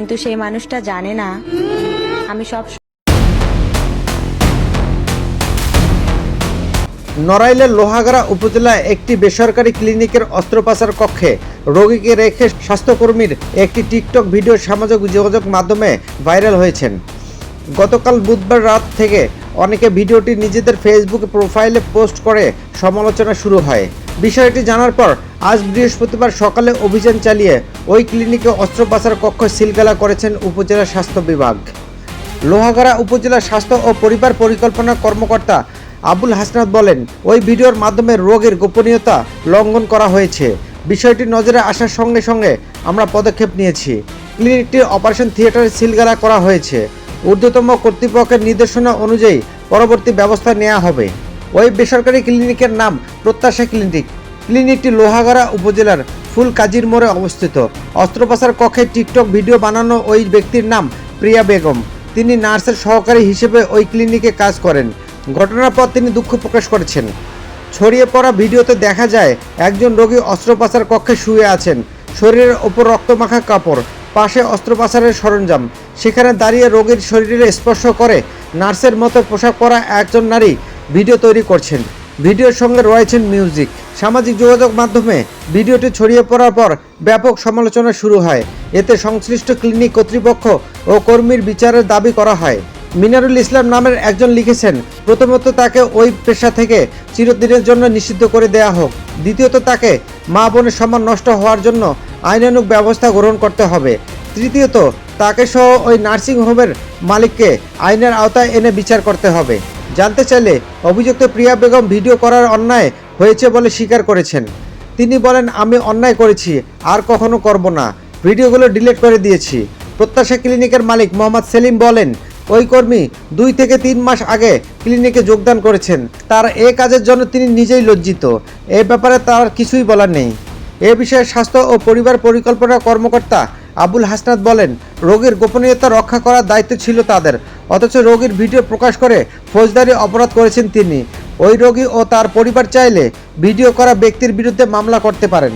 কিন্তু সেই মানুষটা জানে না আমি সব নড়াইলের লোহাগাড়া উপজেলায় একটি বেসরকারি ক্লিনিকের অস্ত্রোপচার কক্ষে রোগীকে রেখে স্বাস্থ্যকর্মীর একটি টিকটক ভিডিও সামাজিক যোগাযোগ মাধ্যমে ভাইরাল হয়েছেন। গতকাল বুধবার রাত থেকে অনেকে ভিডিওটি নিজেদের ফেসবুক প্রোফাইলে পোস্ট করে সমালোচনা শুরু হয়। বিষয়টি জানার পর আজ বৃহস্পতিবার সকালে অভিযান চালিয়ে ওই ক্লিনিকে অস্ত্রোপচার কক্ষ সিলগালা করেছেন উপজেলা স্বাস্থ্য বিভাগ। লোহাগাড়া উপজেলা স্বাস্থ্য ও পরিবার পরিকল্পনা কর্মকর্তা আবুল হাসনাত বলেন, ওই ভিডিওর মাধ্যমে রোগের গোপনীয়তা লঙ্ঘন করা হয়েছে। বিষয়টি নজরে আসার সঙ্গে সঙ্গে আমরা পদক্ষেপ নিয়েছি। ক্লিনিকটির অপারেশন থিয়েটারে সিলগালা করা হয়েছে। ঊর্ধ্বতম কর্তৃপক্ষের নির্দেশনা অনুযায়ী পরবর্তী ব্যবস্থা নেওয়া হবে। ওই বেসরকারি ক্লিনিকের নাম প্রত্যাশা ক্লিনিক। ক্লিনিকটি লোহাগাড়া উপজেলার ফুলকাজির মোড়ে অবস্থিত। অস্ত্রোপচার কক্ষে টিকটক ভিডিও বানানো ওই ব্যক্তির নাম প্রিয়া বেগম। তিনি নার্সের সহকারী হিসেবে ওই ক্লিনিকে কাজ করেন। ঘটনার পর তিনি দুঃখ প্রকাশ করেছেন। ছড়িয়ে পড়া ভিডিওতে দেখা যায় একজন রোগী অস্ত্রোপচার কক্ষে শুয়ে আছেন, শরীরের ওপর রক্তমাখা কাপড়, পাশে অস্ত্রোপচারের সরঞ্জাম। সেখানে দাঁড়িয়ে রোগীর শরীরে স্পর্শ করে নার্সের মতো পোশাক পরা একজন নারী ভিডিও তৈরি করছেন। ভিডিওর সঙ্গে রয়েছেন মিউজিক। সামাজিক যোগাযোগ মাধ্যমে ভিডিওটি ছড়িয়ে পড়ার পর ব্যাপক সমালোচনা শুরু হয়। এতে সংশ্লিষ্ট ক্লিনিক কর্তৃপক্ষ ও কর্মীর বিচারের দাবি করা হয়। মিনারুল ইসলাম নামের একজন লিখেছেন, প্রথমত তাকে ওই পেশা থেকে চিরদিনের জন্য নিষিদ্ধ করে দেয়া হোক। দ্বিতীয়ত তাকে মা বোনের সম্মান নষ্ট হওয়ার জন্য আইনানুগ ব্যবস্থা গ্রহণ করতে হবে। তৃতীয়ত তাকে সহ ওই নার্সিং হোমের মালিককে আইনের আওতায় এনে বিচার করতে হবে। জানতে চাইলে অভিযুক্ত প্রিয়া বেগম ভিডিও করার অন্যায় হয়েছে বলে স্বীকার করেছেন। তিনি বলেন, আমি অন্যায় করেছি, আর কখনো করব না। ভিডিওগুলো ডিলিট করে দিয়েছি। প্রত্যাশা ক্লিনিকের মালিক মোহাম্মদ সেলিম বলেন, ওই কর্মী 2 থেকে 3 মাস আগে ক্লিনিকে যোগদান করেছেন। তার এ কাজের জন্য তিনি নিজেই লজ্জিত। এ ব্যাপারে তার কিছুই বলার নেই। এ বিষয়ে স্বাস্থ্য ও পরিবার পরিকল্পনা কর্মকর্তা আবুল হাসনাত বলেন, রোগীর গোপনীয়তা রক্ষা করার দায়িত্ব ছিল তাদের, অথচ রোগীর ভিডিও প্রকাশ করে ফৌজদারি অপরাধ করেছেন তিনি। ওই রোগী ও তার পরিবার চাইলে ভিডিও করা ব্যক্তির বিরুদ্ধে মামলা করতে পারেন।